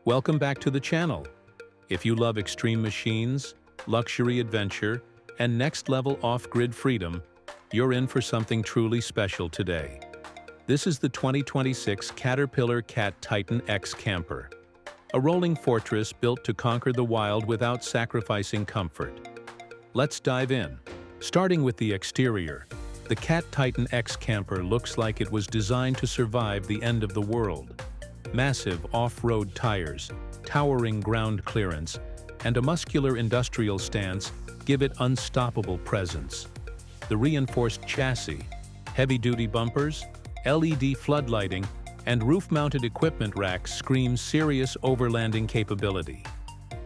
Welcome back to the channel. If you love extreme machines, luxury adventure, and next-level off-grid freedom, you're in for something truly special today. This is the 2026 Caterpillar CatTitan X Camper, a rolling fortress built to conquer the wild without sacrificing comfort. Let's dive in. Starting with the exterior, the CatTitan X Camper looks like it was designed to survive the end of the world. Massive off-road tires, towering ground clearance, and a muscular industrial stance give it unstoppable presence. The reinforced chassis, heavy-duty bumpers, LED floodlighting, and roof-mounted equipment racks scream serious overlanding capability.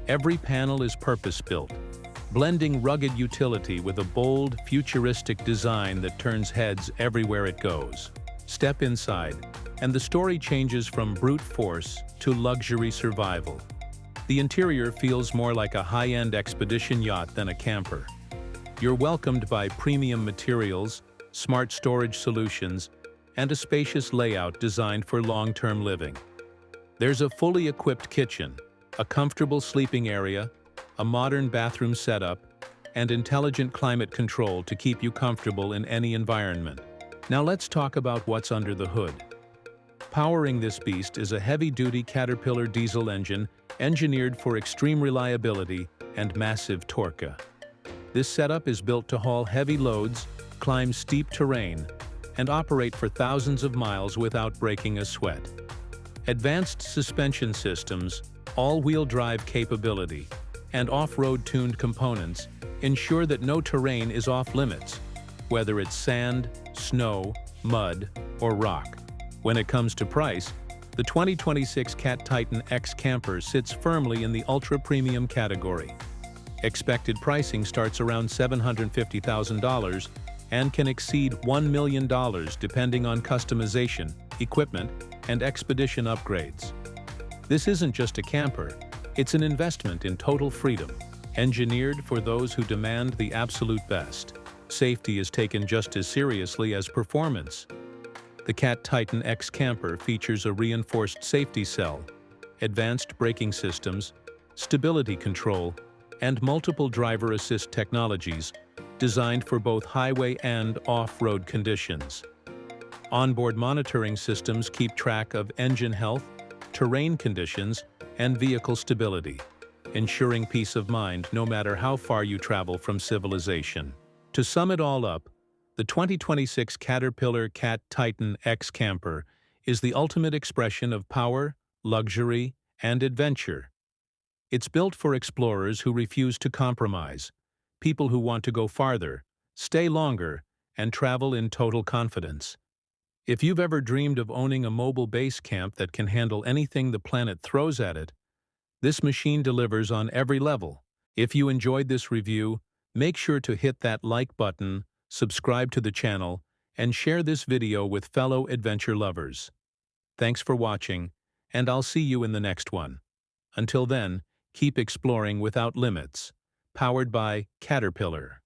Every panel is purpose-built, blending rugged utility with a bold, futuristic design that turns heads everywhere it goes. Step inside, and the story changes from brute force to luxury survival. The interior feels more like a high-end expedition yacht than a camper. You're welcomed by premium materials, smart storage solutions, and a spacious layout designed for long-term living. There's a fully equipped kitchen, a comfortable sleeping area, a modern bathroom setup, and intelligent climate control to keep you comfortable in any environment. Now let's talk about what's under the hood. Powering this beast is a heavy-duty Caterpillar diesel engine engineered for extreme reliability and massive torque. This setup is built to haul heavy loads, climb steep terrain, and operate for thousands of miles without breaking a sweat. Advanced suspension systems, all-wheel drive capability, and off-road tuned components ensure that no terrain is off-limits, whether it's sand, snow, mud, or rock. When it comes to price, the 2026 CatTitan X Camper sits firmly in the ultra-premium category. Expected pricing starts around $750,000 and can exceed $1 million depending on customization, equipment, and expedition upgrades. This isn't just a camper, it's an investment in total freedom, engineered for those who demand the absolute best. Safety is taken just as seriously as performance. The CatTitan X Camper features a reinforced safety cell, advanced braking systems, stability control, and multiple driver assist technologies designed for both highway and off-road conditions. Onboard monitoring systems keep track of engine health, terrain conditions, and vehicle stability, ensuring peace of mind no matter how far you travel from civilization. To sum it all up, the 2026 Caterpillar CatTitan X Camper is the ultimate expression of power, luxury, and adventure. It's built for explorers who refuse to compromise, people who want to go farther, stay longer, and travel in total confidence. If you've ever dreamed of owning a mobile base camp that can handle anything the planet throws at it, this machine delivers on every level. If you enjoyed this review, make sure to hit that like button, subscribe to the channel, and share this video with fellow adventure lovers. Thanks for watching, and I'll see you in the next one. Until then, keep exploring without limits. Powered by Caterpillar.